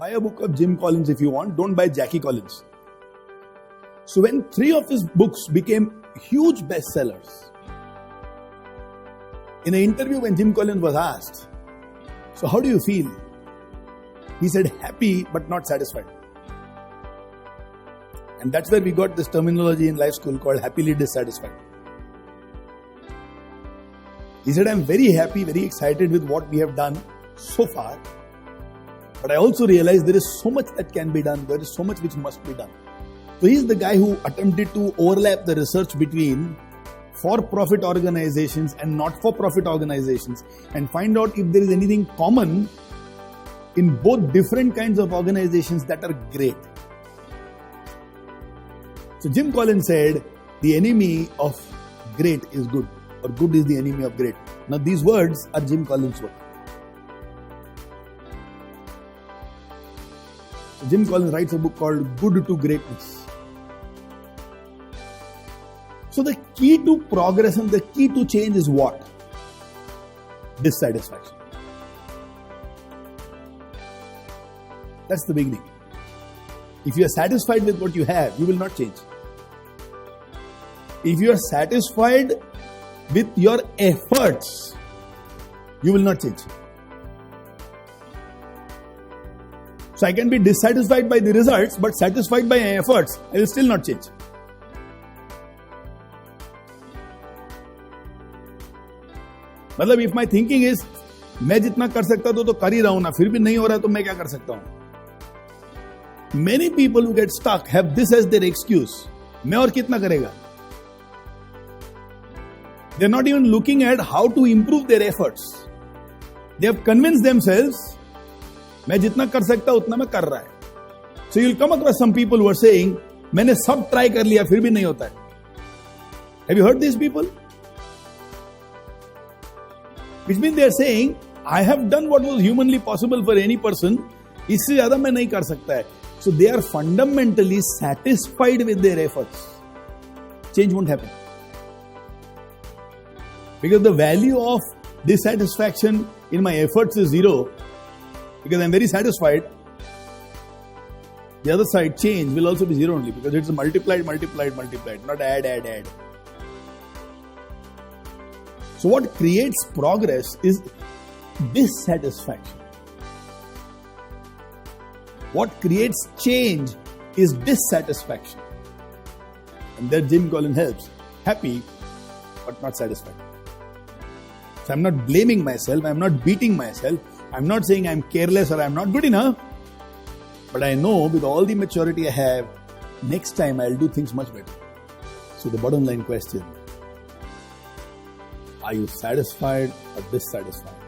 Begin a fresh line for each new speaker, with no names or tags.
Buy a book of Jim Collins if you want. Don't buy Jackie Collins. So when 3 of his books became huge bestsellers, in an interview when Jim Collins was asked, so how do you feel? He said, happy but not satisfied. And that's where we got this terminology in life school called happily dissatisfied. He said, I'm very happy, very excited with what we have done so far. But I also realize there is so much that can be done. There is so much which must be done. So he's the guy who attempted to overlap the research between for-profit organizations and not-for-profit organizations and find out if there is anything common in both different kinds of organizations that are great. So Jim Collins said, the enemy of great is good, or good is the enemy of great. Now these words are Jim Collins' words. So Jim Collins writes a book called Good to Greatness. So the key to progress and the key to change is what? Dissatisfaction. That's the beginning. If you are satisfied with what you have, you will not change. If you are satisfied with your efforts, you will not change. So I can be dissatisfied by the results, but satisfied by my efforts, I will still not change. मतलब if my thinking is, मैं जितना कर सकता तो कर ही रहा हूं ना, फिर भी नहीं हो रहा तो मैं क्या कर सकता हूं? Many people who get stuck have this as their excuse. मैं और कितना करेगा? They are not even looking at how to improve their efforts. They have convinced themselves, मैं जितना कर सकता उतना मैं कर रहा है. So you'll come across some people who are saying, मैंने सब try कर लिया फिर भी नहीं होता है. Have you heard these people? Which means they are saying, I have done what was humanly possible for any person. इससे ज़्यादा मैं नहीं कर सकता है. So they are fundamentally satisfied with their efforts. Change won't happen. Because the value of dissatisfaction in my efforts is 0. Because I'm very satisfied. The other side, change, will also be 0 only. Because it's multiplied, not add. So what creates progress is dissatisfaction. What creates change is dissatisfaction. And there Jim Collins helps. Happy, but not satisfied. So I'm not blaming myself. I'm not beating myself. I'm not saying I'm careless or I'm not good enough. But I know with all the maturity I have, next time I'll do things much better. So the bottom line question, are you satisfied or dissatisfied?